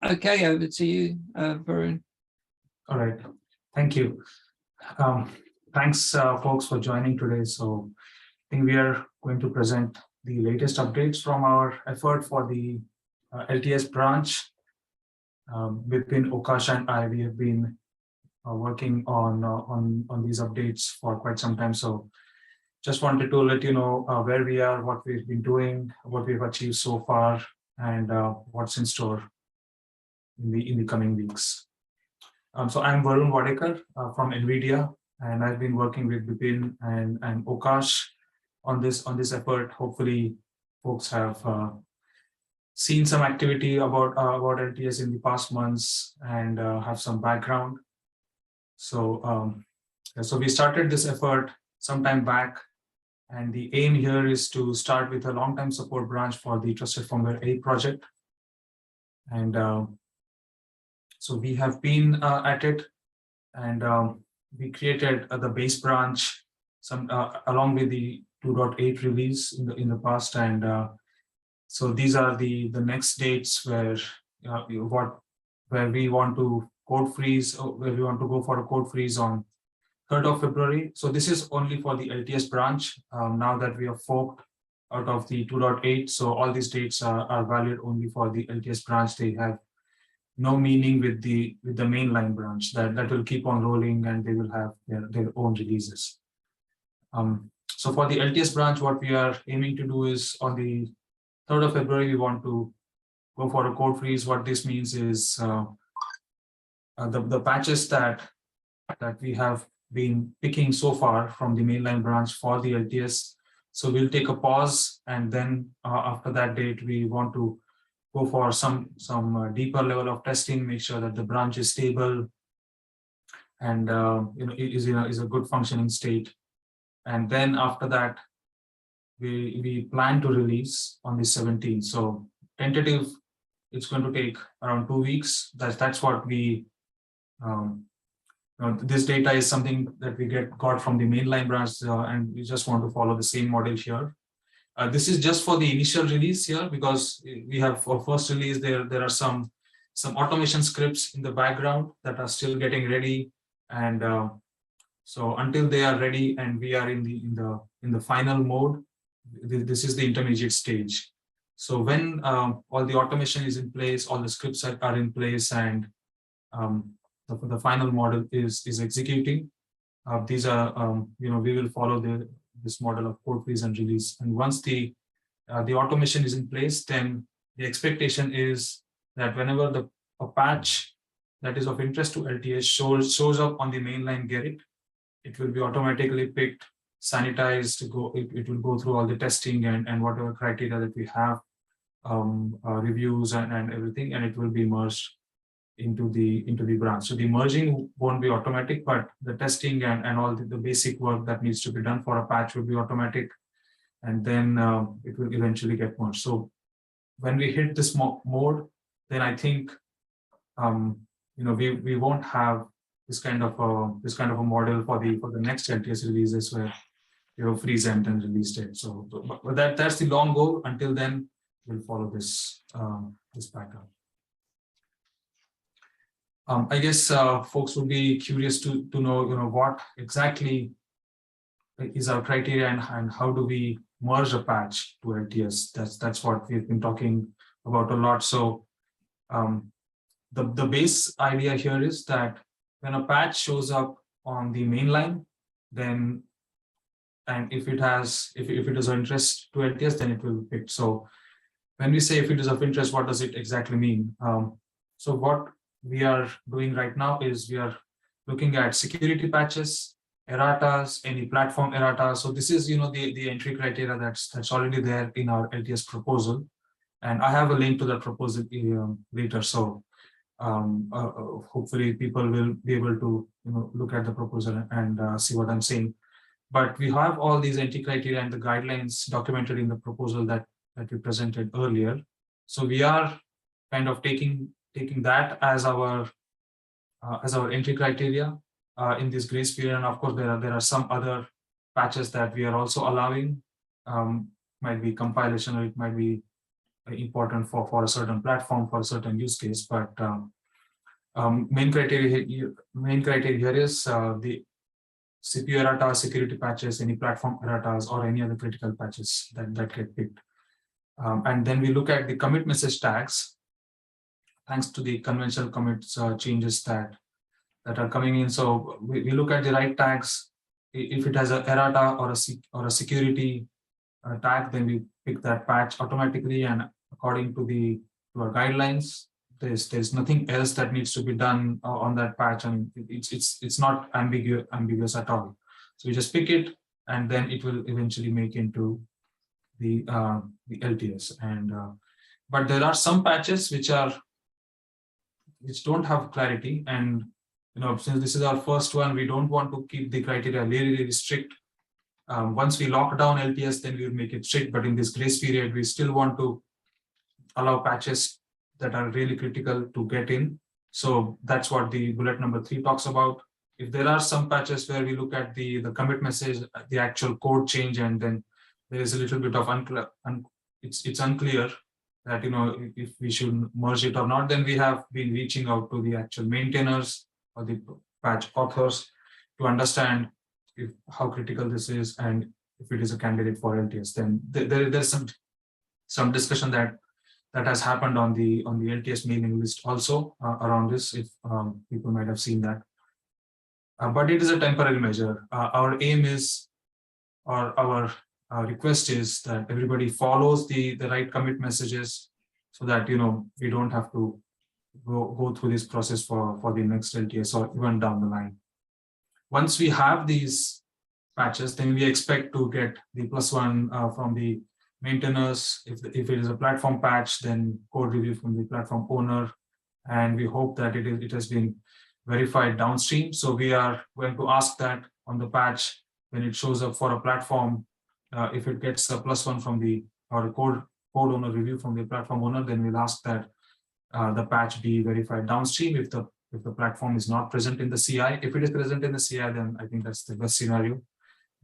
Okay, over to you, Varun. All right, thank you. Thanks, folks, for joining today. So I think we are going to present the latest updates from our effort for the LTS branch. Bipin, Okash, and I, we have been working on these updates for quite some time. So just wanted to let you know where we are, what we've been doing, what we've achieved so far, and what's in store in the coming weeks. So I'm Varun Wadekar from NVIDIA, and I've been working with Bipin and Okash on this effort. Hopefully, folks have seen some activity about LTS in the past months and have some background. So so we started this effort some time back, and the aim here is to start with a long-time support branch for the Trusted Firmware 8 project. And so we have been at it, and we created the base branch along with the 2.8 release in the past. And so these are the next dates where we want to code freeze, where we want to go for a code freeze on 3rd of February. So this is only for the LTS branch. Now that we have forked out of the 2.8, so all these dates are valid only for the LTS branch. They have no meaning with the mainline branch. That will keep on rolling, and they will have their own releases. So for the LTS branch, what we are aiming to do is on the 3rd of February, we want to go for a code freeze. What this means is the patches that we have been picking so far from the mainline branch for the LTS. So we'll take a pause, and then after that date, we want to go for some deeper level of testing, make sure that the branch is stable and is a good functioning state. And then after that, we plan to release on the 17th. So tentative, it's going to take around 2 weeks. That's what we. This data is something that we got from the mainline branch, and we just want to follow the same model here. This is just for the initial release here, because we have for first release there are some automation scripts in the background that are still getting ready, and so until they are ready and we are in the final mode, this is the intermediate stage. So when all the automation is in place, all the scripts are in place, and the final model is executing, these are we will follow this model of code freeze and release. And once the automation is in place, then the expectation is that whenever a patch that is of interest to LTS shows up on the mainline Gerrit, it will be automatically picked, sanitized, it will go through all the testing and whatever criteria that we have, reviews and everything, and it will be merged into the branch. So the merging won't be automatic, but the testing and all the basic work that needs to be done for a patch will be automatic, and then it will eventually get merged. So when we hit this mode, then I think we won't have this kind of a model for the next LTS releases where freeze and release date. So but that's the long goal. Until then, we'll follow this pattern. I guess folks would be curious to know, what exactly is our criteria and how do we merge a patch to LTS. That's what we've been talking about a lot. So the base idea here is that when a patch shows up on the mainline, then if it is of interest to LTS, then it will be picked. So when we say if it is of interest, what does it exactly mean? So what we are doing right now is we are looking at security patches, erratas, any platform errata. So this is the entry criteria that's already there in our LTS proposal, and I have a link to that proposal later. So hopefully people will be able to look at the proposal and see what I'm saying. But we have all these entry criteria and the guidelines documented in the proposal that we presented earlier. So we are kind of taking that as our entry criteria in this grace period. And of course, there are some other patches that we are also allowing. Might be compilation, or it might be important for a certain platform, for a certain use case. But main criteria here is the CPU errata, security patches, any platform erratas, or any other critical patches that get picked. And then we look at the commit message tags, thanks to the conventional commits changes that are coming in. So we look at the right tags. If it has an errata or a security tag, then we pick that patch automatically, and according to our guidelines, there's nothing else that needs to be done on that patch, and it's not ambiguous at all. So we just pick it, and then it will eventually make into the LTS. And but there are some patches which don't have clarity, and since this is our first one, we don't want to keep the criteria really strict. Once we lock down LTS, then we will make it strict. But in this grace period, we still want to allow patches that are really critical to get in. So that's what the bullet number 3 talks about. If there are some patches where we look at the commit message, the actual code change, and then there is a little bit of it's unclear that if we should merge it or not, then we have been reaching out to the actual maintainers or the patch authors to understand how critical this is, and if it is a candidate for LTS. Then there's some discussion that has happened on the LTS mailing list also around this, if people might have seen that. But it is a temporary measure. Our aim is, or our request is, that everybody follows the right commit messages, so that we don't have to go through this process for the next LTS or even down the line. Once we have these patches, then we expect to get the +1 from the maintainers. If it is a platform patch, then code review from the platform owner, and we hope that it has been verified downstream. So we are going to ask that on the patch when it shows up for a platform, if it gets a +1 from the code owner review from the platform owner, then we'll ask that the patch be verified downstream if the platform is not present in the CI. If it is present in the CI, then I think that's the best scenario.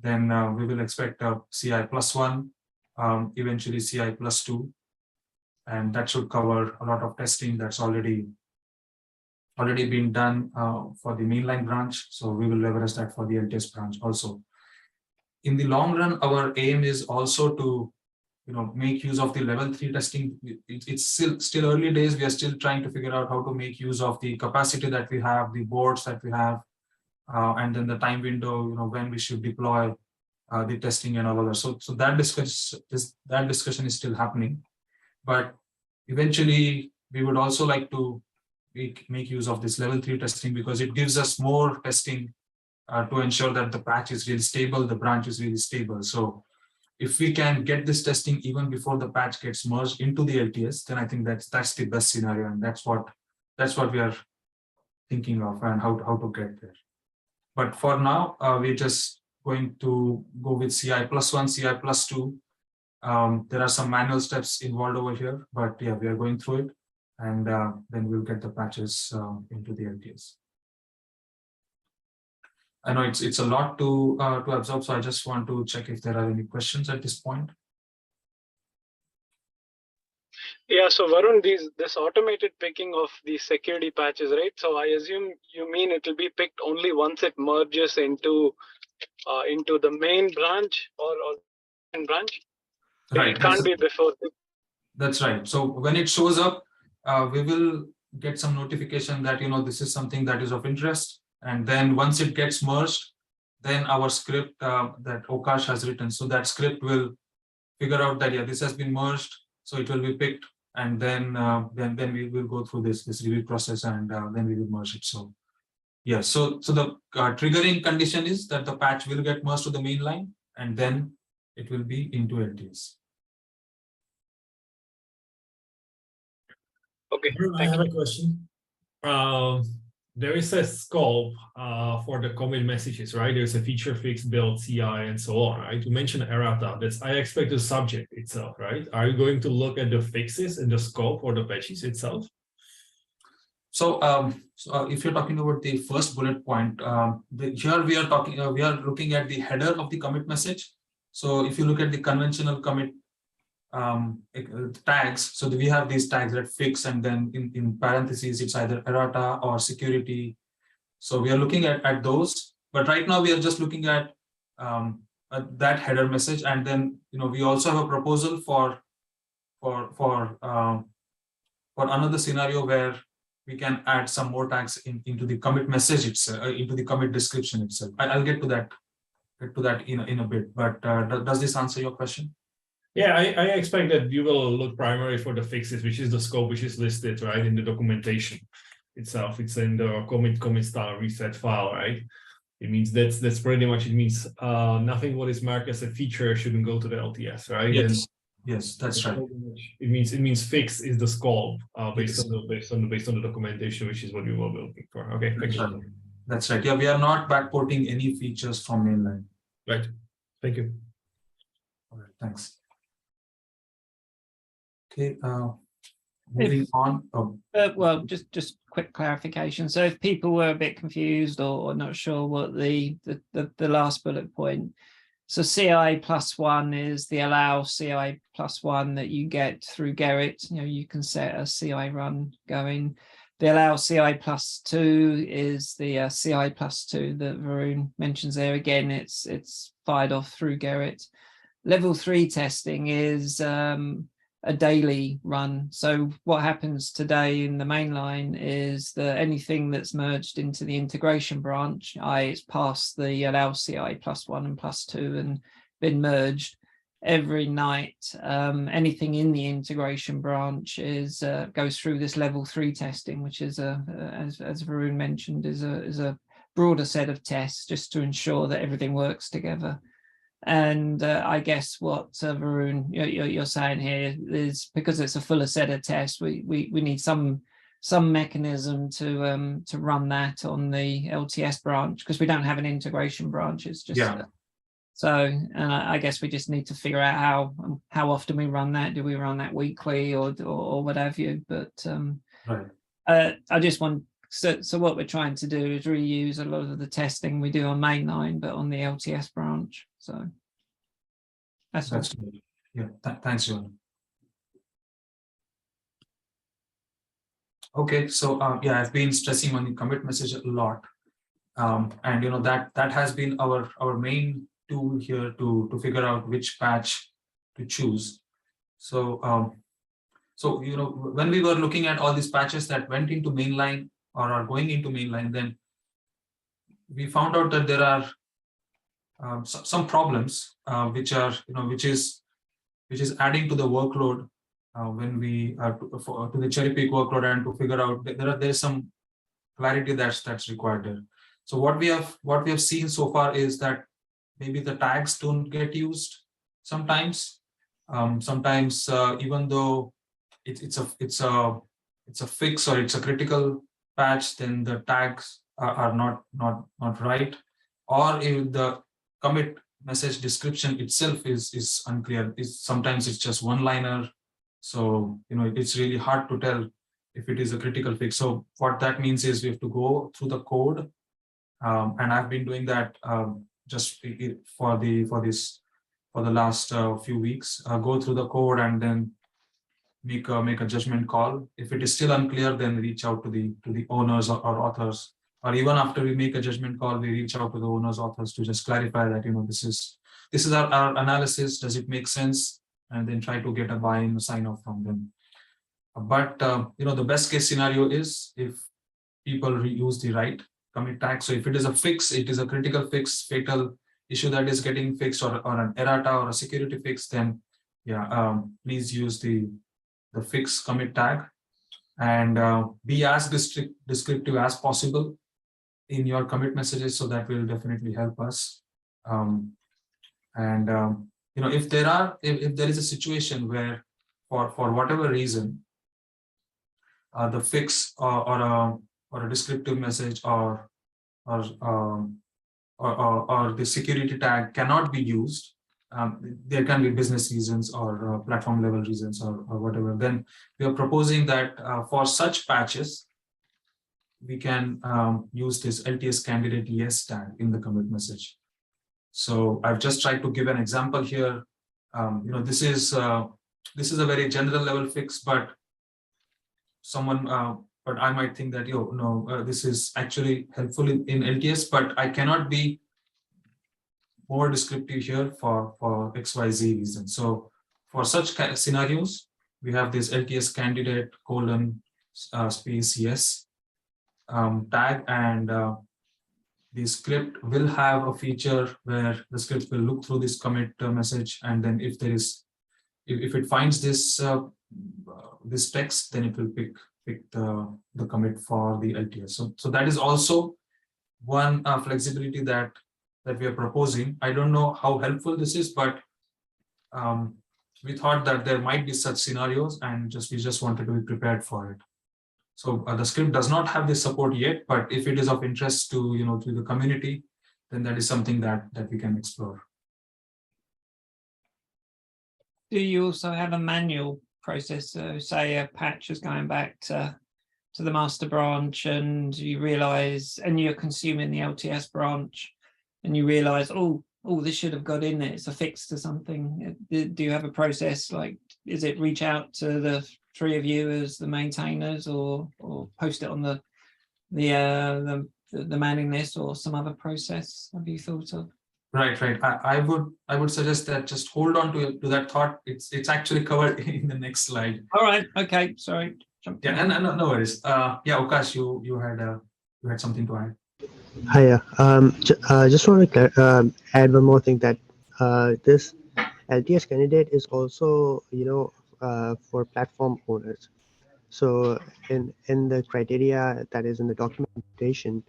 Then we will expect a CI +1, eventually CI +2, and that should cover a lot of testing that's already been done for the mainline branch. So we will leverage that for the LTS branch also. In the long run, our aim is also to make use of the level 3 testing. It's still early days. We are still trying to figure out how to make use of the capacity that we have, the boards that we have, and then the time window, when we should deploy the testing and all of that. So that discussion is still happening. But eventually, we would also like to make use of this level 3 testing, because it gives us more testing to ensure that the patch is really stable, the branch is really stable. So if we can get this testing even before the patch gets merged into the LTS, then I think that's the best scenario, and that's what we are thinking of, and how to get there. But for now, we're just going to go with CI +1, CI +2. There are some manual steps involved over here, but yeah, we are going through it, and then we'll get the patches into the LTS. I know it's a lot to absorb, so I just want to check if there are any questions at this point. Yeah, so Varun, this automated picking of the security patches, right? So I assume you mean it will be picked only once it merges into the main branch or main branch. Right. It can't be before. That's right. So when it shows up, we will get some notification that this is something that is of interest. And then once it gets merged, then our script that Okash has written, so that script will figure out that this has been merged, so it will be picked, and then we will go through this review process, and then we will merge it. So yeah, so the triggering condition is that the patch will get merged to the main line, and then it will be into LTS. Okay. I have a question. There is a scope for the commit messages, right? There's a feature fix, build, CI, and so on, right? You mentioned errata. That's, I expect, the subject itself, right? Are you going to look at the fixes in the scope or the patches itself? So, if you're talking about the first bullet point, here we are looking at the header of the commit message. So if you look at the conventional commit tags. So we have these tags that fix, and then in parentheses, it's either errata or security. So we are looking at those, but right now we are just looking at that header message. And then, we also have a proposal for another scenario where we can add some more tags into the commit message itself, into the commit description itself. I'll get to that in a bit, but does this answer your question? Yeah, I expect that you will look primarily for the fixes, which is the scope, which is listed right in the documentation itself. It's in the commit style reset file, right? It means that's pretty much, it means nothing what is marked as a feature shouldn't go to the LTS, right? Yes. And yes, that's right. It means fix is the scope based on the documentation, which is what we will be looking for. Okay, thank you. That's right. Yeah, we are not backporting any features from mainline. Right. Thank you. All right, thanks. Okay, moving on. Well, just quick clarification. So if people were a bit confused or not sure what the last bullet point, so CI +1 is the allow CI +1 that you get through Gerrit. You can set a CI run going. The allow CI +2 is the CI +2 that Varun mentions there. Again, it's fired off through Gerrit. Level 3 testing is a daily run. So what happens today in the mainline is that anything that's merged into the integration branch, it's past the allow CI +1 and +2 and been merged. Every night, anything in the integration branch is goes through this level 3 testing, which is as Varun mentioned, is a broader set of tests just to ensure that everything works together. And I guess what Varun you're saying here is, because it's a fuller set of tests, we need some mechanism to run that on the LTS branch, because we don't have an integration branch. It's just so, and I guess we just need to figure out how often we run that. Do we run that weekly or what have you? But I just want. So what we're trying to do is reuse a lot of the testing we do on mainline, but on the LTS branch. So that's all. Yeah, thanks, John. Okay, so I've been stressing on the commit message a lot, and that has been our main tool here to figure out which patch to choose. So when we were looking at all these patches that went into mainline or are going into mainline, then we found out that there are some problems which is adding to the workload when we to the cherry pick workload, and to figure out there's some clarity that's required there. So what we have seen so far is that maybe the tags don't get used sometimes. Sometimes even though it's a fix or it's a critical patch, then the tags are not right, or if the commit message description itself is unclear. Sometimes it's just one-liner, so it's really hard to tell if it is a critical fix. So what that means is we have to go through the code, and I've been doing that just for the last few weeks. Go through the code and then make a judgment call. If it is still unclear, then reach out to the owners or authors, or even after we make a judgment call, we reach out to the owners, authors to just clarify that this is our analysis. Does it make sense? And then try to get a buy-in, a sign-off from them. But the best case scenario is if people reuse the right commit tag. So if it is a fix, it is a critical fix, fatal issue that is getting fixed, or an errata or a security fix, then please use the fix commit tag, and be as descriptive as possible in your commit messages. So that will definitely help us. If there is a situation where for whatever reason the fix or a descriptive message or the security tag cannot be used, there can be business reasons or platform level reasons or whatever, then we are proposing that for such patches we can use this LTS candidate yes tag in the commit message. So I've just tried to give an example here. This is this is a very general level fix, but but I might think that, this is actually helpful in LTS, but I cannot be more descriptive here for XYZ reasons. So for such scenarios, we have this LTS candidate : space yes tag, and the script will have a feature where the script will look through this commit message, and then if it finds this text, then it will pick the commit for the LTS. So that is also one flexibility that we are proposing. I don't know how helpful this is, but we thought that there might be such scenarios, and we just wanted to be prepared for it. So the script does not have this support yet, but if it is of interest to to the community, then that is something that we can explore. Do you also have a manual process? So say a patch is going back to the master branch, and you realize, and you're consuming the LTS branch, and you realize, oh, this should have got in there. It's a fix to something. Do you have a process? Like, is it reach out to the three of you as the maintainers, or post it on the mailing list, or some other process have you thought of? Right. I would suggest that just hold on to that thought. It's actually covered in the next slide. All right. Okay. Sorry. Yeah, and no worries. Yeah, Okash, you had something to add. Hiya. Just want to add one more thing, that this LTS candidate is also, for platform owners. So in the criteria that is in the documentation,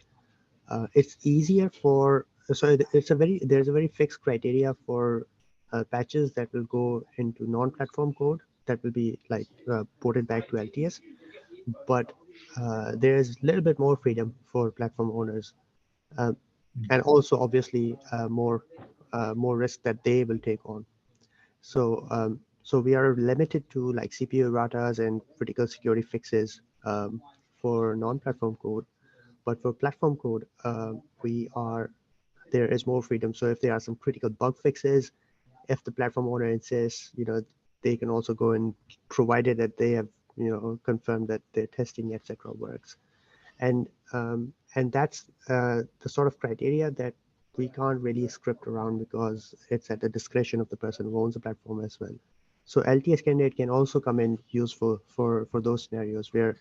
it's easier for, so there's a very fixed criteria for patches that will go into non-platform code that will be like ported back to LTS, but there's a little bit more freedom for platform owners, and also obviously more risk that they will take on. So we are limited to like CPU erratas and critical security fixes for non-platform code, but for platform code, there is more freedom. So if there are some critical bug fixes, if the platform owner insists, they can also go and, provided that they have, confirmed that their testing, etc., works. And that's the sort of criteria that we can't really script around, because it's at the discretion of the person who owns the platform as well. So LTS candidate can also come in useful for those scenarios where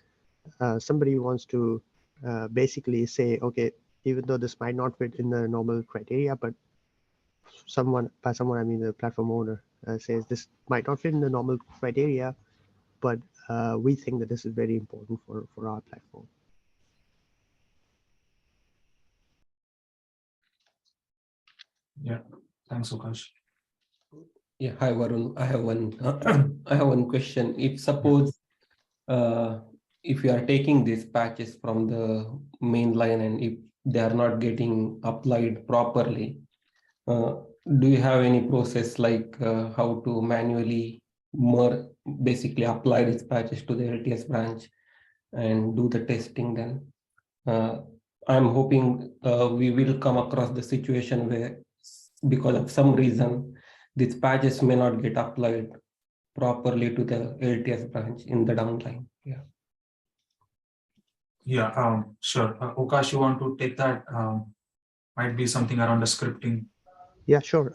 somebody wants to basically say, okay, even though this might not fit in the normal criteria, but by someone I mean the platform owner says this might not fit in the normal criteria, but we think that this is very important for our platform. Yeah, thanks, Okash. Yeah, hi Varun. I have one question. If suppose if you are taking these patches from the main line, and if they are not getting applied properly, do you have any process like how to manually basically apply these patches to the LTS branch and do the testing? Then I'm hoping we will come across the situation where, because of some reason, these patches may not get applied properly to the LTS branch in the downline. Yeah, sure. Okash, you want to take that? Might be something around the scripting. Yeah, sure.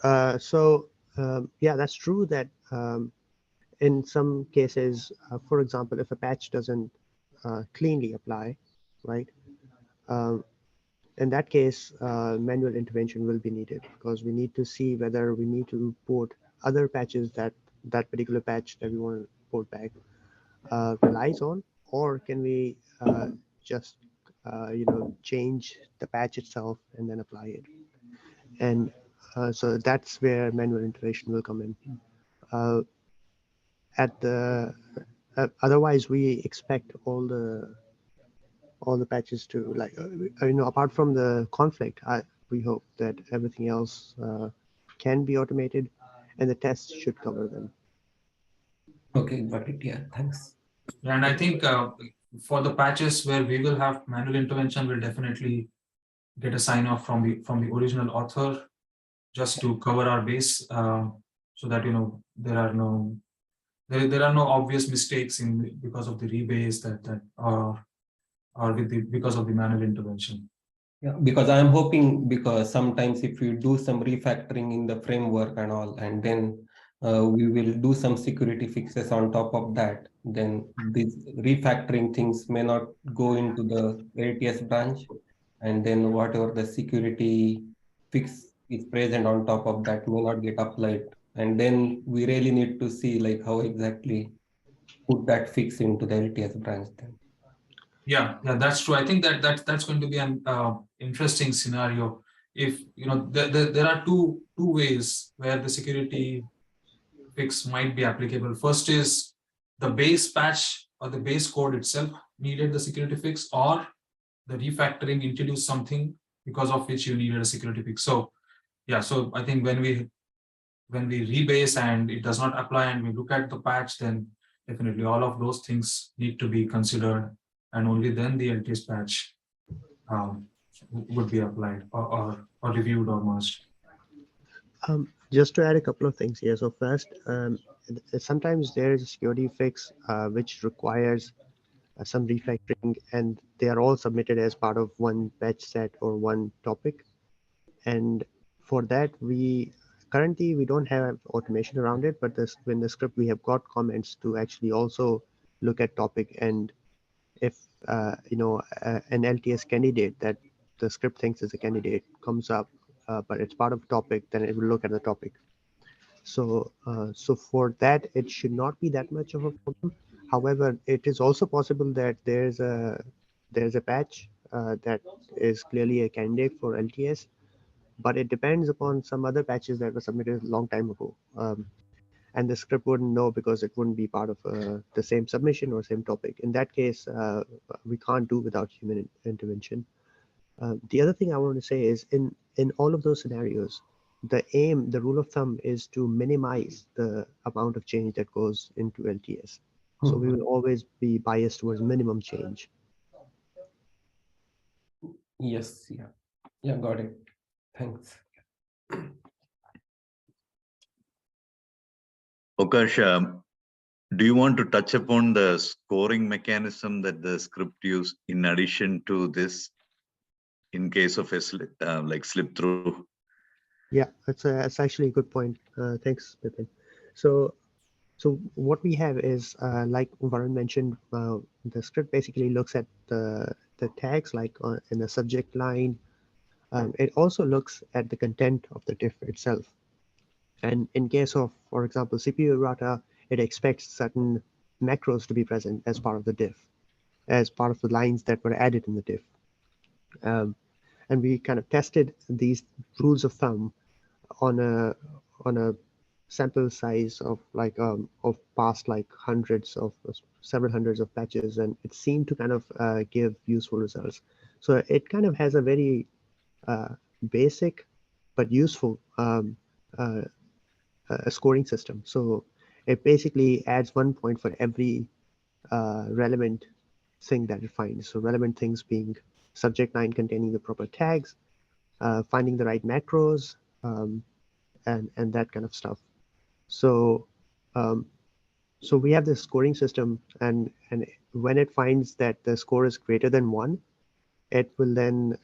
Yeah, that's true that in some cases, for example, if a patch doesn't cleanly apply, right? In that case, manual intervention will be needed, because we need to see whether we need to port other patches that particular patch that we want to port back relies on, or can we just change the patch itself and then apply it. And so that's where manual intervention will come in. Otherwise, we expect all the patches to, like, apart from the conflict, we hope that everything else can be automated, and the tests should cover them. Okay, got it. Yeah, thanks. And I think for the patches where we will have manual intervention, we'll definitely get a sign off from the original author, just to cover our base, so that there are no there are no obvious mistakes because of the rebase or because of the manual intervention. Yeah, because I'm hoping, because sometimes if you do some refactoring in the framework and all, and then we will do some security fixes on top of that, then these refactoring things may not go into the LTS branch, and then whatever the security fix is present on top of that may not get applied. And then we really need to see like how exactly put that fix into the LTS branch then. Yeah, that's true. I think that's going to be an interesting scenario. If there are two ways where the security fix might be applicable. First is the base patch or the base code itself needed the security fix, or the refactoring introduced something because of which you needed a security fix. So yeah, so I think when we rebase and it does not apply and we look at the patch, then definitely all of those things need to be considered, and only then the LTS patch would be applied or reviewed or merged. Just to add a couple of things here. So first, sometimes there is a security fix which requires some refactoring, and they are all submitted as part of one patch set or one topic. And for that, currently we don't have automation around it, but in the script we have got comments to actually also look at topic, and if an LTS candidate that the script thinks is a candidate comes up, but it's part of a topic, then it will look at the topic. So for that, it should not be that much of a problem. However, it is also possible that there's a patch that is clearly a candidate for LTS, but it depends upon some other patches that were submitted a long time ago. And the script wouldn't know because it wouldn't be part of the same submission or same topic. In that case, we can't do without human intervention. The other thing I want to say is in all of those scenarios, the rule of thumb is to minimize the amount of change that goes into LTS. So we will always be biased towards minimum change. Yes, yeah, got it. Thanks. Okash, do you want to touch upon the scoring mechanism that the script used in addition to this, in case of a slip through? Yeah, that's actually a good point. Thanks, Bipin. So what we have is, like Varun mentioned, the script basically looks at the tags like in the subject line. It also looks at the content of the diff itself. And in case of, for example, CPU errata, it expects certain macros to be present as part of the diff, as part of the lines that were added in the diff. And we kind of tested these rules of thumb on a sample size of of past several hundreds of patches, and it seemed to kind of give useful results. So it kind of has a very basic but useful scoring system. So it basically adds 1 point for every relevant thing that it finds. So relevant things being subject line containing the proper tags, finding the right macros, and that kind of stuff. So so we have this scoring system, and when it finds that the score is greater than 1, it will then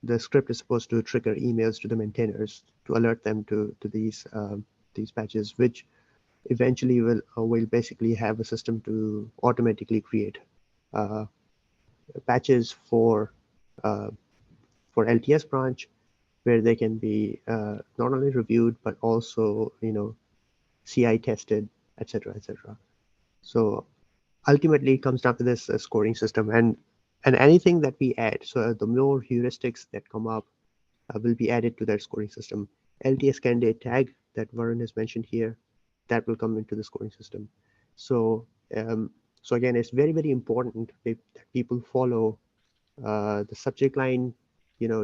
the script is supposed to trigger emails to the maintainers to alert them to these patches, which eventually will basically have a system to automatically create patches for LTS branch, where they can be not only reviewed but also CI tested, etc., etc. So ultimately, it comes down to this scoring system, and anything that we add. So the more heuristics that come up will be added to that scoring system. LTS candidate tag that Varun has mentioned here, that will come into the scoring system. So so again, it's very, very important that people follow the subject line,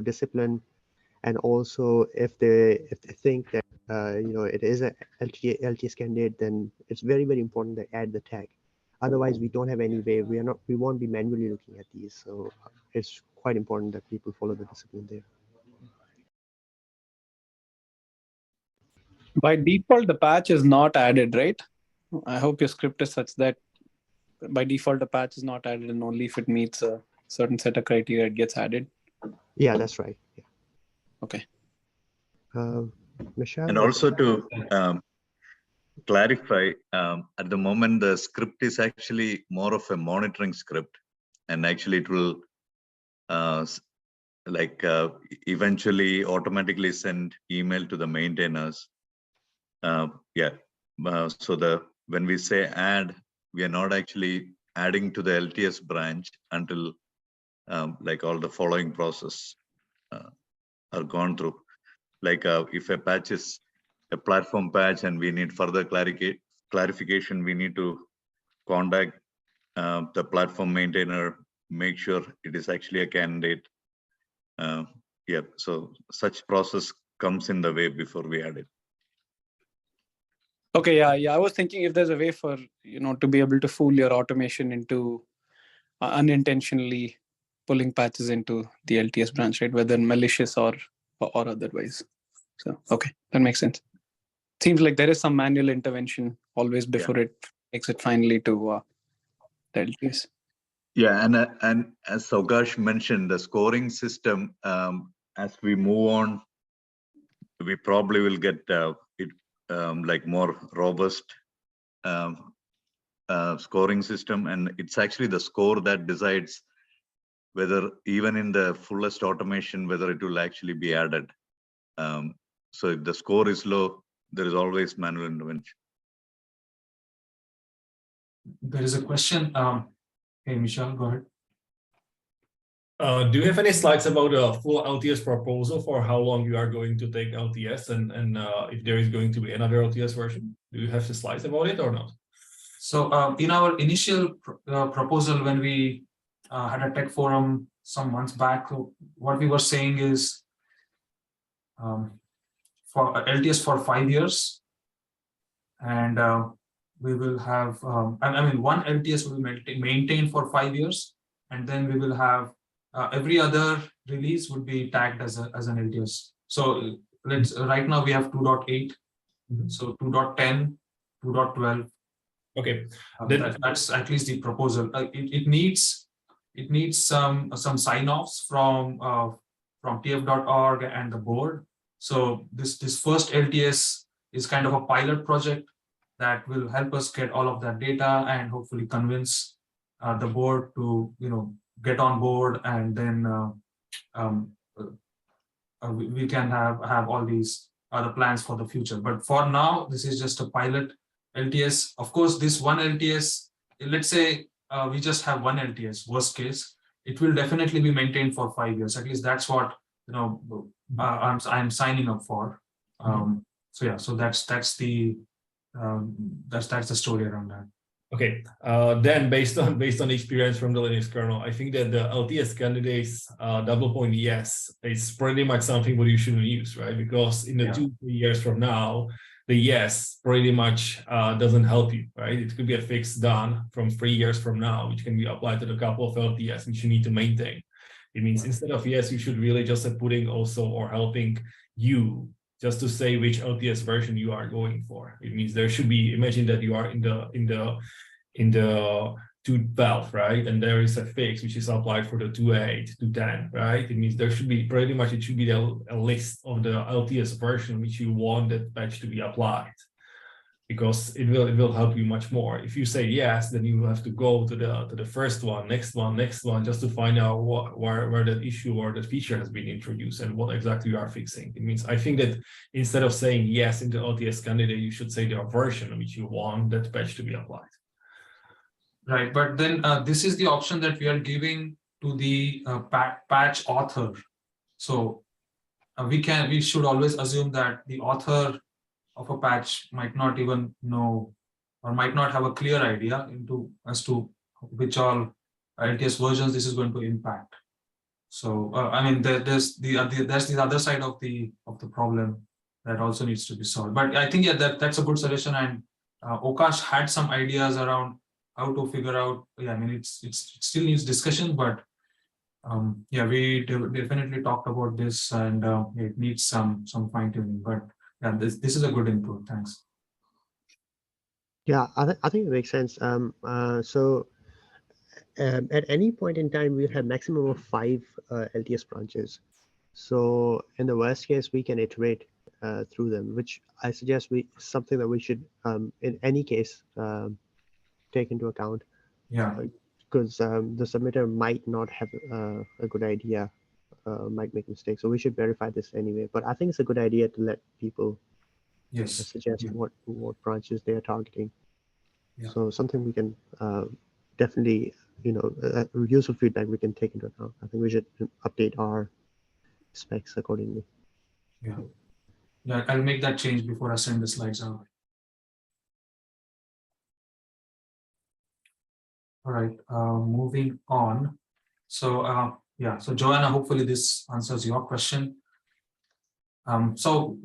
discipline, and also if they think that it is a LTS candidate, then it's very, very important to add the tag. Otherwise, we don't have any way. We won't be manually looking at these. So it's quite important that people follow the discipline there. By default, the patch is not added, right? I hope your script is such that by default a patch is not added, and only if it meets a certain set of criteria it gets added. Yeah, that's right. Yeah. Okay. Michelle? And also to clarify, at the moment, the script is actually more of a monitoring script, and actually it will eventually automatically send email to the maintainers. So when we say add, we are not actually adding to the LTS branch until all the following process are gone through. If a patch is a platform patch and we need further clarification, we need to contact the platform maintainer, make sure it is actually a candidate. So such process comes in the way before we add it. Okay, yeah. I was thinking if there's a way for, to be able to fool your automation into unintentionally pulling patches into the LTS branch, right? Whether malicious or otherwise. So, okay, that makes sense. Seems like there is some manual intervention always before it makes it finally to the LTS. Yeah, and as Okash mentioned, the scoring system, as we move on, we probably will get it more robust scoring system, and it's actually the score that decides whether even in the fullest automation, whether it will actually be added. So if the score is low, there is always manual intervention. There is a question. Hey, Michelle, go ahead. Do you have any slides about a full LTS proposal for how long you are going to take LTS, and if there is going to be another LTS version? Do you have the slides about it or not? So in our initial proposal, when we had a tech forum some months back, what we were saying is for LTS for 5 years, and we will have, one LTS will be maintained for 5 years, and then we will have every other release would be tagged as an LTS. So right now we have 2.8, so 2.10, 2.12. Okay, that's at least the proposal. It needs some sign-offs from tf.org and the board. So this first LTS is kind of a pilot project that will help us get all of that data and hopefully convince the board to get on board, and then we can have all these other plans for the future. But for now, this is just a pilot LTS. Of course, this one LTS, let's say we just have one LTS, worst case, it will definitely be maintained for 5 years. At least that's what I'm signing up for. So yeah, so that's the story around that. Okay, then based on experience from the Linux kernel, I think that the LTS candidates double point yes, it's pretty much something what you shouldn't use, right? Because in the 2-3 years from now, the yes pretty much doesn't help you, right? It could be a fix done from 3 years from now, which can be applied to a couple of LTS, which you need to maintain. It means instead of yes, you should really just putting also or helping you just to say which LTS version you are going for. It means there should be, imagine that you are in the 2.12, right? And there is a fix which is applied for the 2.8, 2.10, right? It means there should be pretty much, it should be a list of the LTS version which you want that patch to be applied, because it will help you much more. If you say yes, then you have to go to the first one, next one, just to find out where that issue or that feature has been introduced and what exactly you are fixing. It means I think that instead of saying yes into LTS candidate, you should say the version which you want that patch to be applied. Right, but then this is the option that we are giving to the patch author. So we should always assume that the author of a patch might not even know or might not have a clear idea as to which all LTS versions this is going to impact. So there's the other side of the problem that also needs to be solved. But I think that's a good solution, and Okash had some ideas around how to figure out. It still needs discussion, but we definitely talked about this, and it needs some fine tuning. But yeah, this is a good input. Thanks. Yeah, I think it makes sense. So at any point in time, we have maximum of 5 LTS branches. So in the worst case, we can iterate through them, which I suggest something that we should, in any case, take into account. Yeah. Because the submitter might not have a good idea, might make mistakes. So we should verify this anyway. But I think it's a good idea to let people Yes. suggest Yeah. what branches they are targeting. Yeah. So something we can definitely, useful feedback we can take into account. I think we should update our specs accordingly. Yeah. Yeah. I'll make that change before I send the slides out. All right. Moving on. So yeah. So Joanna, hopefully this answers your question. So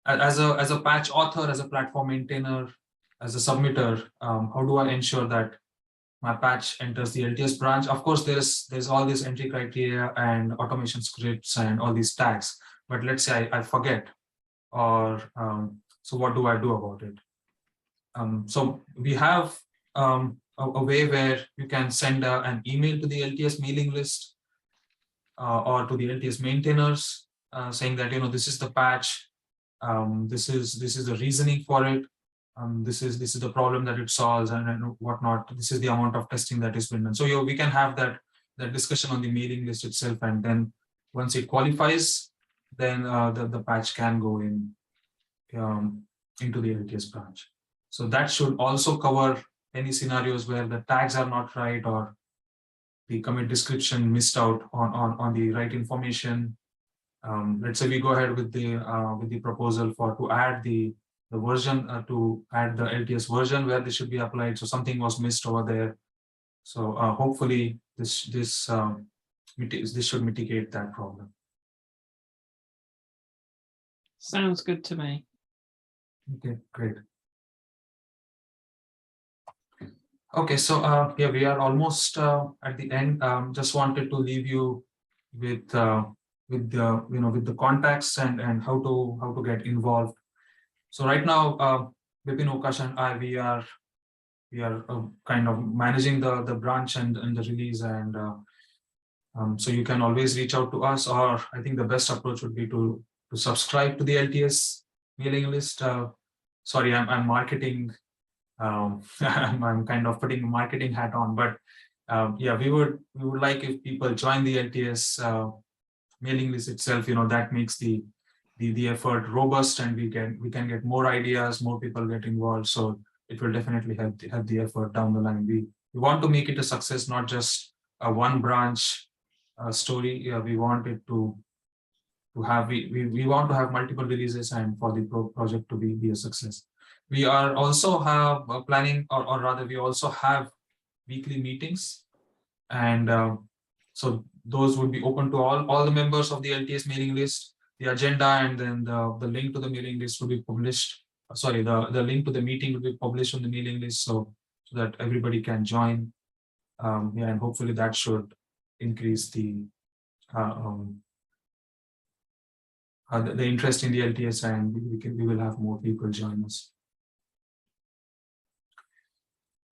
as a patch author, as a platform maintainer, as a submitter, how do I ensure that my patch enters the LTS branch? Of course, there's all these entry criteria and automation scripts and all these tags. But let's say I forget, or so what do I do about it? So we have a way where you can send an email to the LTS mailing list or to the LTS maintainers saying that this is the patch, this is the reasoning for it, this is the problem that it solves, and whatnot. This is the amount of testing that has been done. So we can have that discussion on the mailing list itself, and then once it qualifies, then the patch can go in into the LTS branch. So that should also cover any scenarios where the tags are not right, or the commit description missed out on the right information. Let's say we go ahead with the proposal to add the version, to add the LTS version where this should be applied. So something was missed over there. So hopefully this should mitigate that problem. Sounds good to me. Okay, great. Okay, so yeah, we are almost at the end. Just wanted to leave you with the contacts and how to get involved. So right now, Bipin, Okash, and I, we are kind of managing the branch and the release, and so you can always reach out to us, or I think the best approach would be to subscribe to the LTS mailing list. Sorry, I'm marketing. I'm kind of putting a marketing hat on, but yeah, we would like if people join the LTS mailing list itself. That makes the effort robust, and we can get more ideas, more people get involved. So it will definitely help the effort down the line. We want to make it a success, not just a one branch story. Yeah, we want it to have we want to have multiple releases, and for the project to be a success. We are also have planning, or rather we also have weekly meetings, and so those would be open to all the members of the LTS mailing list. The agenda and then the link to the mailing list will be published. Sorry, the link to the meeting will be published on the mailing list, so that everybody can join. Yeah, and hopefully that should increase the interest in the LTS, and we will have more people join us.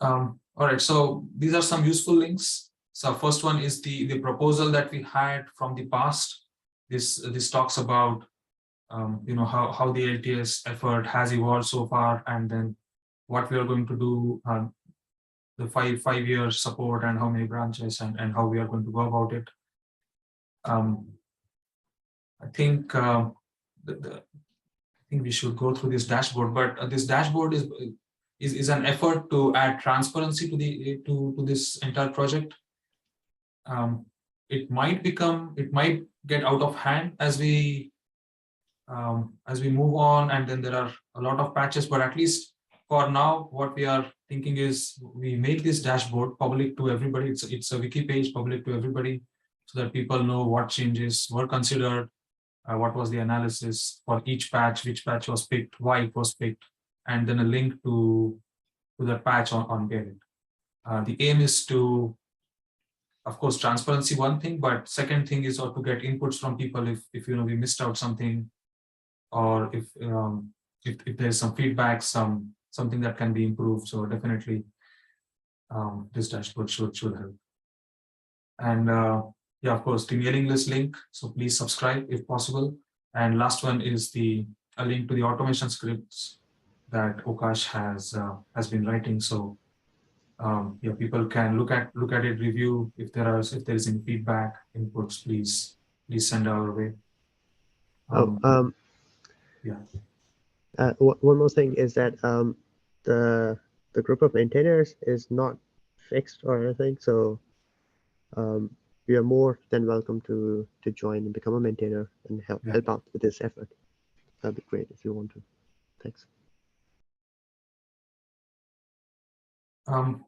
All right, so these are some useful links. So first one is the proposal that we had from the past. This talks about how the LTS effort has evolved so far, and then what we are going to do, the 5-year support, and how many branches, and how we are going to go about it. I think I think we should go through this dashboard, but this dashboard is an effort to add transparency to this entire project. It might get out of hand as we move on, and then there are a lot of patches. But at least for now, what we are thinking is we make this dashboard public to everybody. It's a wiki page public to everybody, so that people know what changes were considered, what was the analysis for each patch, which patch was picked, why it was picked, and then a link to the patch on parent. The aim is to, of course, transparency one thing, but second thing is to get inputs from people if we missed out something, or if if there's some feedback, something that can be improved. So definitely this dashboard should help. And yeah, of course, the mailing list link. So please subscribe if possible. And last one is a link to the automation scripts that Okash has been writing. So yeah, people can look at it, review. If there is any feedback, inputs, please send our way. Yeah. One more thing is that the group of maintainers is not fixed or anything, so you are more than welcome to join and become a maintainer and help out with this effort. That'd be great if you want to. Thanks.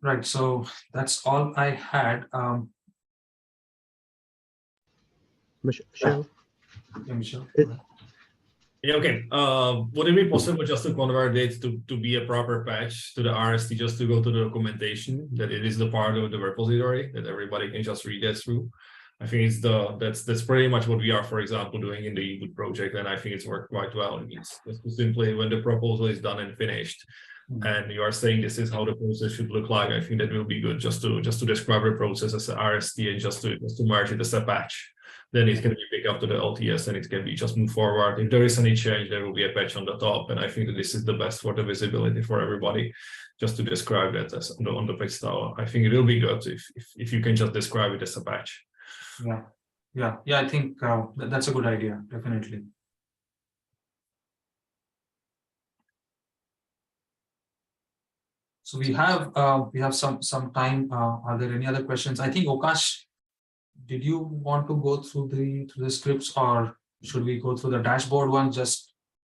Right, so that's all I had. Michelle? Yeah, Michelle. Yeah, okay. Would it be possible just to convert it to be a proper patch to the RST, just to go to the documentation, that it is the part of the repository, that everybody can just read that through? I think that's pretty much what we are, for example, doing in the input project, and I think it's worked quite well. It means just simply when the proposal is done and finished, and you are saying this is how the process should look like, I think that will be good just to describe the process as an RST and just to merge it as a patch. Then it can be picked up to the LTS and it can be just move forward. If there is any change, there will be a patch on the top. And I think that this is the best for the visibility for everybody, just to describe that as on the patch style. I think it will be good if you can just describe it as a patch. Yeah. I think that's a good idea, definitely. So we have some time. Are there any other questions? I think Okash, did you want to go through the scripts, or should we go through the dashboard one?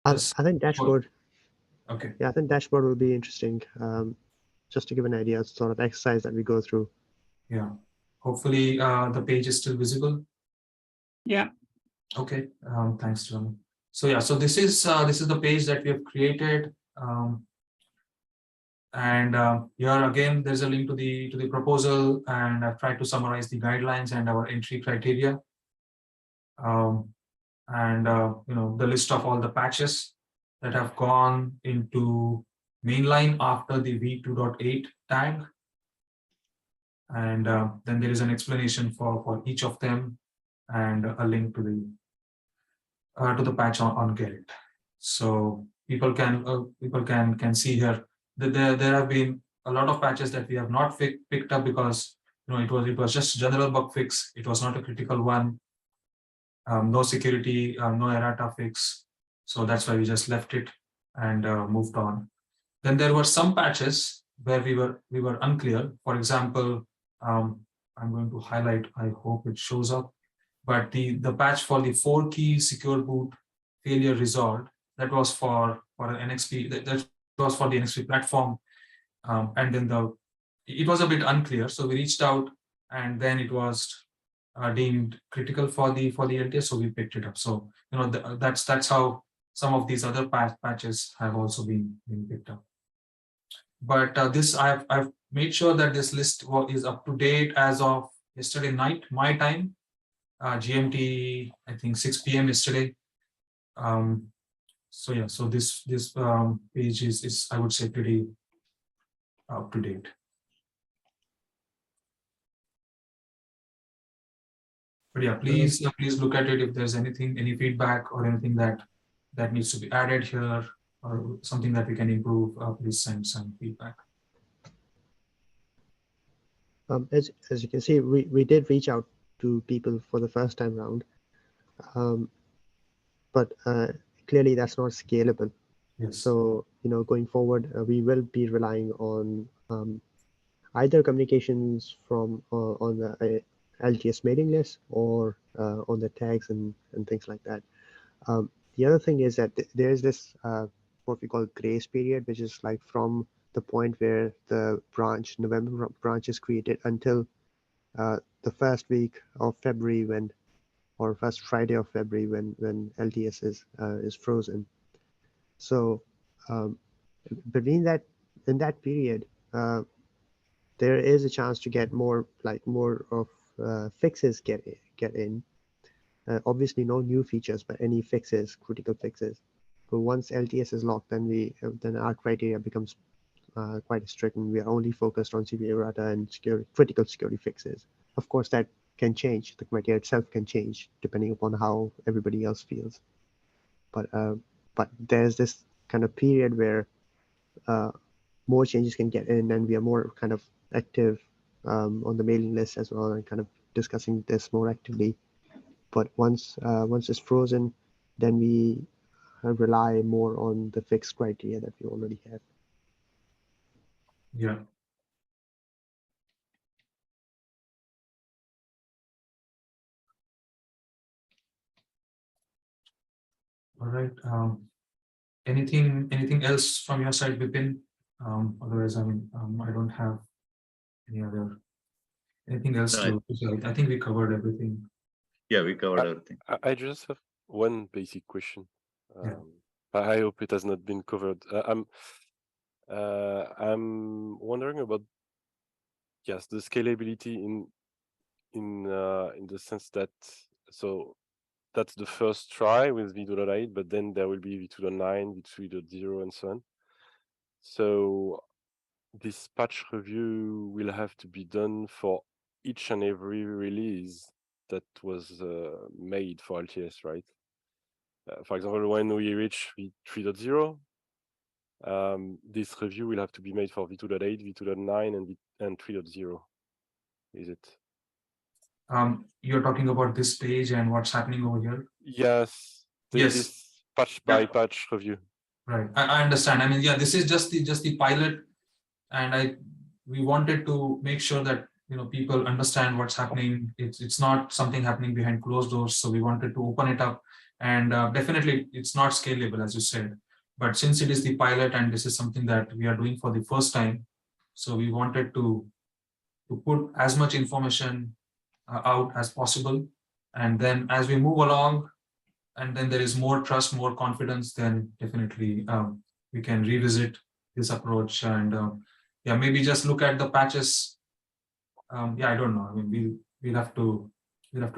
I think dashboard. Okay. Yeah, I think dashboard will be interesting. Just to give an idea, sort of exercise that we go through. Yeah. Hopefully the page is still visible. Yeah. Okay. Thanks, John. So yeah, so this is the page that we have created. And here again, there's a link to the proposal, and I've tried to summarize the guidelines and our entry criteria. And the list of all the patches that have gone into mainline after the v2.8 tag. And then there is an explanation for each of them, and a link to the patch on Gerrit. So people can see here that there have been a lot of patches that we have not picked up because it was just general bug fix. It was not a critical one. No security, no errata fix. So that's why we just left it and moved on. Then there were some patches where we were unclear. For example, I'm going to highlight. I hope it shows up. But the patch for the 4-key secure boot failure resolved, that was for an NXP. That was for the NXP platform, and then it was a bit unclear. So we reached out, and then it was deemed critical for the LTS, so we picked it up. So that's how some of these other patches have also been picked up. But this I've made sure that this list is up to date as of yesterday night, my time, GMT, I think 6 p.m. yesterday. So yeah, so this page is I would say pretty up to date. But yeah, please look at it. If there's any feedback or anything that needs to be added here, or something that we can improve, please send some feedback. As you can see, we did reach out to people for the first time round, but clearly that's not scalable. Yes. So going forward, we will be relying on either communications from on the LTS mailing list or on the tags and things like that. The other thing is that there's this what we call grace period, which is like from the point where the November branch is created until the first week of February or first Friday of February when LTS is frozen. So in that period, there is a chance to get more of fixes get in. Obviously, no new features, but any fixes, critical fixes, example, once LTS is locked, then our criteria becomes quite strict, and we are only focused on severe errata and critical security fixes. Of course, that can change. The criteria itself can change depending upon how everybody else feels. But there's this kind of period where more changes can get in, and we are more kind of active on the mailing list as well, and kind of discussing this more actively. But once it's frozen, then we rely more on the fixed criteria that we already have. Yeah. All right. Anything else from your side, Bipin? Otherwise, I mean, I don't have anything else No, to say. I think we covered everything. Yeah, we covered everything. I just have one basic question. Yeah. I hope it has not been covered. I'm wondering about the scalability in the sense that that's the first try with v2.8, but then there will be v2.9, v3.0, and so on. So this patch review will have to be done for each and every release that was made for LTS, right? For example, when we reach v3.0, this review will have to be made for v2.8, v2.9, and 3.0. Is it? You're talking about this page and what's happening over here? Yes. Yes. This patch by patch review. Right. I understand. I mean, yeah, this is just the pilot, and we wanted to make sure that people understand what's happening. It's not something happening behind closed doors, so we wanted to open it up, and definitely it's not scalable, as you said. But since it is the pilot and this is something that we are doing for the first time, so we wanted to put as much information out as possible, and then as we move along, and then there is more trust, more confidence, then definitely we can revisit this approach, and yeah, maybe just look at the patches. Yeah, I don't know. I mean, we'll have to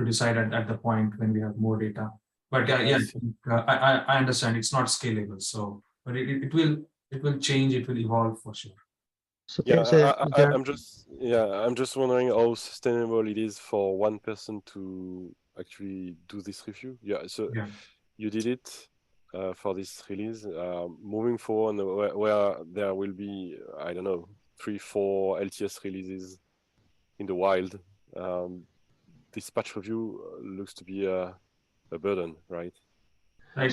decide at the point when we have more data. But yeah, I understand it's not scalable. So, but it will change. It will evolve for sure. So I'm just wondering how sustainable it is for one person to actually do this review. So you did it for this release. Moving forward, where there will be, I don't know, 3-4 LTS releases in the wild, this patch review looks to be a burden, right? Right.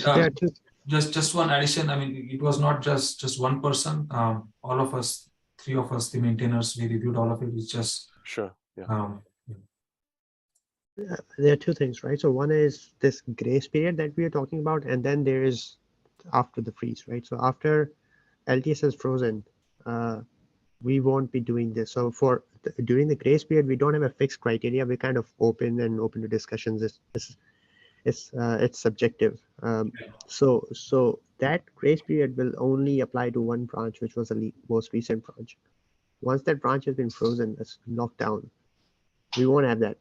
Just one addition. I mean, it was not just one person. All of us, 3 of us, the maintainers, we reviewed all of it. It's just sure. Yeah. There are 2 things, right? So one is this grace period that we are talking about, and then there is after the freeze, right? So after LTS is frozen, we won't be doing this. So during the grace period, we don't have a fixed criteria. We're kind of open to discussions. It's subjective. So that grace period will only apply to one branch, which was the most recent branch. Once that branch has been frozen, that's locked down, we won't have that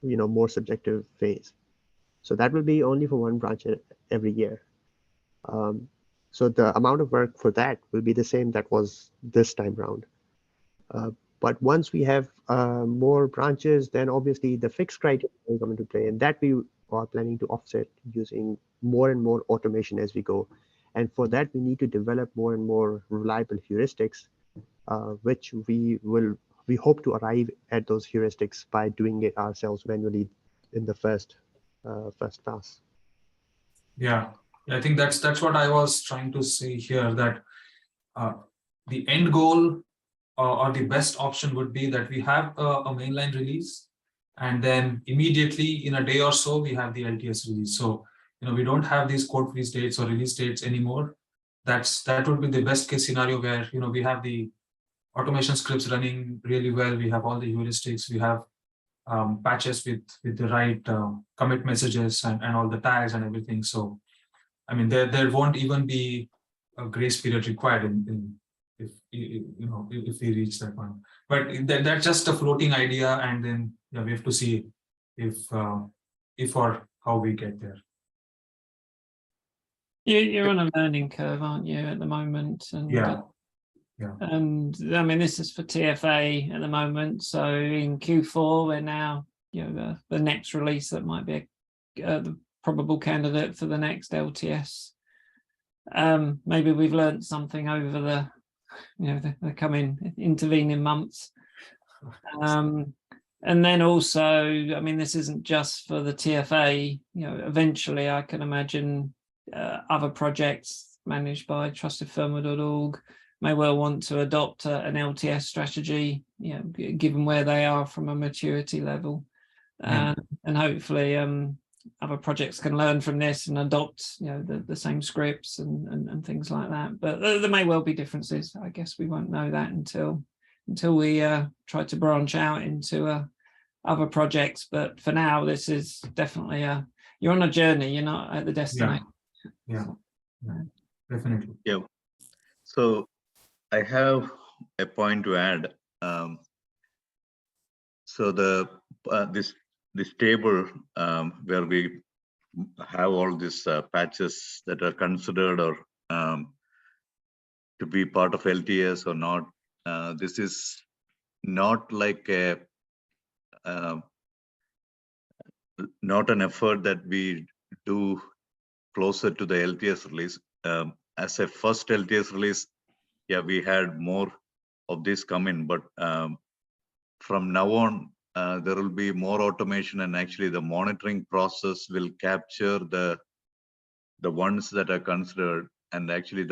more subjective phase. So that will be only for one branch every year. So the amount of work for that will be the same that was this time round. But once we have more branches, then obviously the fixed criteria will come into play, and that we are planning to offset using more and more automation as we go. And for that, we need to develop more and more reliable heuristics, which we hope to arrive at those heuristics by doing it ourselves manually in the first pass. Yeah, I think that's what I was trying to say here, that the end goal or the best option would be that we have a mainline release, and then immediately in a day or so we have the LTS release. So we don't have these code freeze dates or release dates anymore. That would be the best case scenario, where we have the automation scripts running really well. We have all the heuristics. We have patches with the right commit messages and all the tags and everything. So I mean, there won't even be a grace period required if we reach that one. But that's just a floating idea, and then we have to see if or how we get there. You're on a learning curve, aren't you, at the moment? And Yeah. and I mean, this is for TFA at the moment. So in Q4, we're now, the next release that might be the probable candidate for the next LTS. Maybe we've learned something over the coming intervening months. And then also, I mean, this isn't just for the TFA. Eventually, I can imagine other projects managed by trustedfirmware.org may well want to adopt an LTS strategy, given where they are from a maturity level. And hopefully other projects can learn from this and adopt the same scripts and things like that. But there may well be differences. I guess we won't know that until we try to branch out into other projects. But for now, this is definitely you're on a journey, you're not at the destination. Yeah, definitely. Yeah. So I have a point to add. So this table where we have all these patches that are considered or to be part of LTS or not. This is not like not an effort that we do closer to the LTS release. As a first LTS release, yeah, we had more of this come in, but from now on, there will be more automation, and actually the monitoring process will capture the ones that are considered, and actually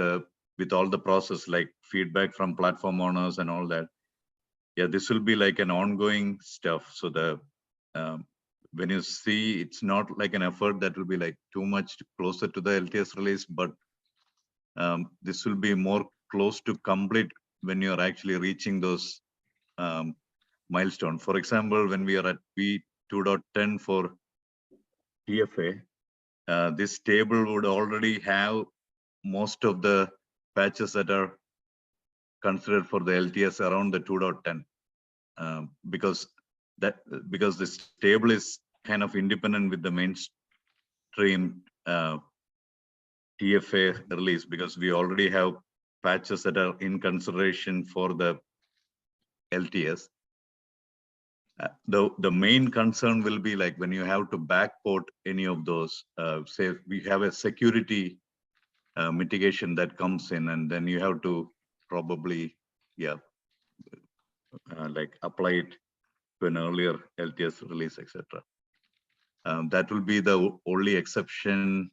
with all the process like feedback from platform owners and all that. Yeah, this will be like an ongoing stuff. So when you see, it's not like an effort that will be like too much closer to the LTS release, but this will be more close to complete when you're actually reaching those milestone. For example, when we are at V2.10 for TFA, this table would already have most of the patches that are considered for the LTS around the 2.10, because this table is kind of independent with the mainstream TFA release, because we already have patches that are in consideration for the LTS. The main concern will be like when you have to backport any of those, say we have a security mitigation that comes in, and then you have to probably, like apply it to an earlier LTS release, etc. That will be the only exception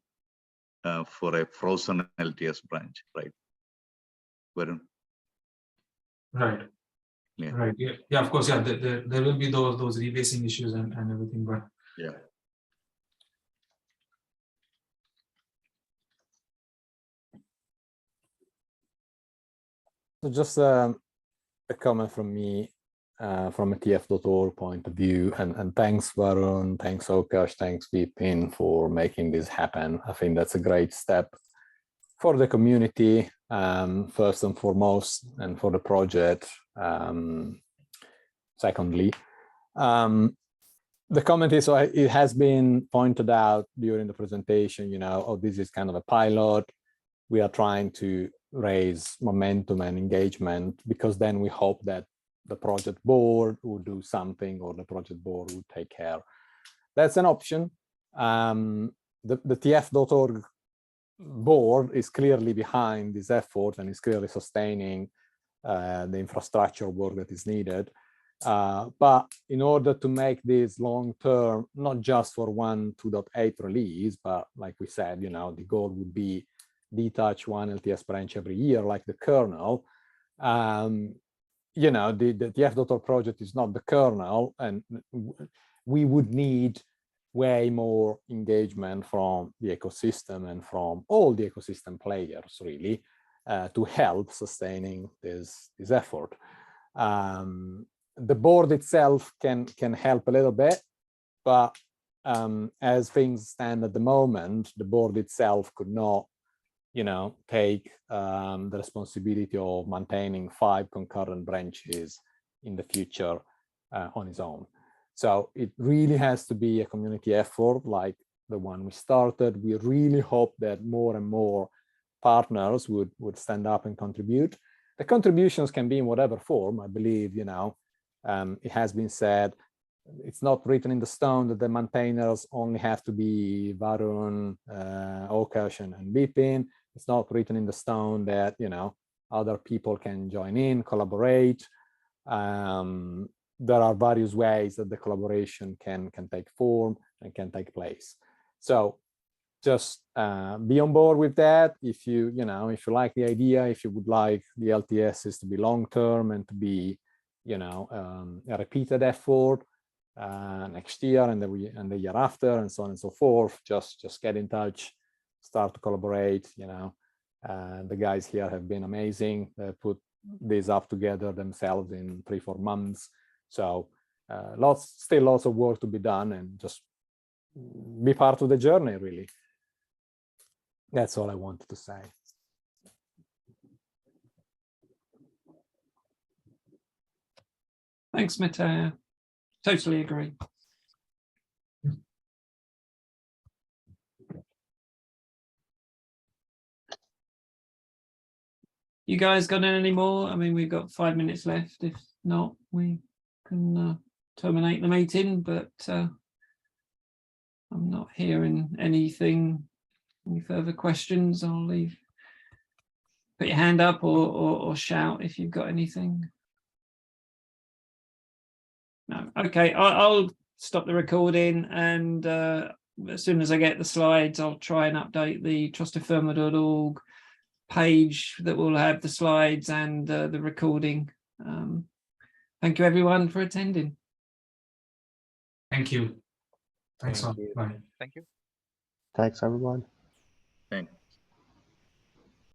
for a frozen LTS branch, right? Varun? Right. Yeah. Right. Yeah. Of course. Yeah. There will be those rebasing issues and everything, but yeah. So just a comment from me from a TF.org point of view, and thanks Varun, thanks Okash, thanks Bipin for making this happen. I think that's a great step for the community, first and foremost, and for the project, secondly. The comment is, so it has been pointed out during the presentation, this is kind of a pilot. We are trying to raise momentum and engagement, because then we hope that the project board will do something, or the project board will take care. That's an option. The TF.org board is clearly behind this effort and is clearly sustaining the infrastructure work that is needed. But in order to make this long-term, not just for 2.8 release, but like we said, the goal would be detach one LTS branch every year, like the kernel. The TF.org project is not the kernel, and we would need way more engagement from the ecosystem and from all the ecosystem players, really, to help sustaining this effort. The board itself can help a little bit, but as things stand at the moment, the board itself could not, take the responsibility of maintaining 5 concurrent branches in the future on its own. So it really has to be a community effort, like the one we started. We really hope that more and more partners would stand up and contribute. The contributions can be in whatever form. I believe, it has been said, it's not written in the stone that the maintainers only have to be Varun, Okash, and Bipin. It's not written in the stone that, other people can join in, collaborate. There are various ways that the collaboration can take form and can take place. So just be on board with that. If you like the idea, if you would like the LTSs to be long-term and to be, a repeated effort next year and the year after, and so on and so forth, just get in touch, start to collaborate. The guys here have been amazing. They put this up together themselves in 3-4 months. So still lots of work to be done, and just be part of the journey, really. That's all I wanted to say. Thanks, Matteo. Totally agree. You guys got any more? I mean, we've got 5 minutes left. If not, we can terminate the meeting, but I'm not hearing anything. Any further questions? I'll leave. Put your hand up or shout if you've got anything. No. Okay, I'll stop the recording, and as soon as I get the slides, I'll try and update the trustedfirma.org page that will have the slides and the recording. Thank you, everyone, for attending. Thank you. Thanks Thank all. you. Bye. Thank you. Thanks, everyone.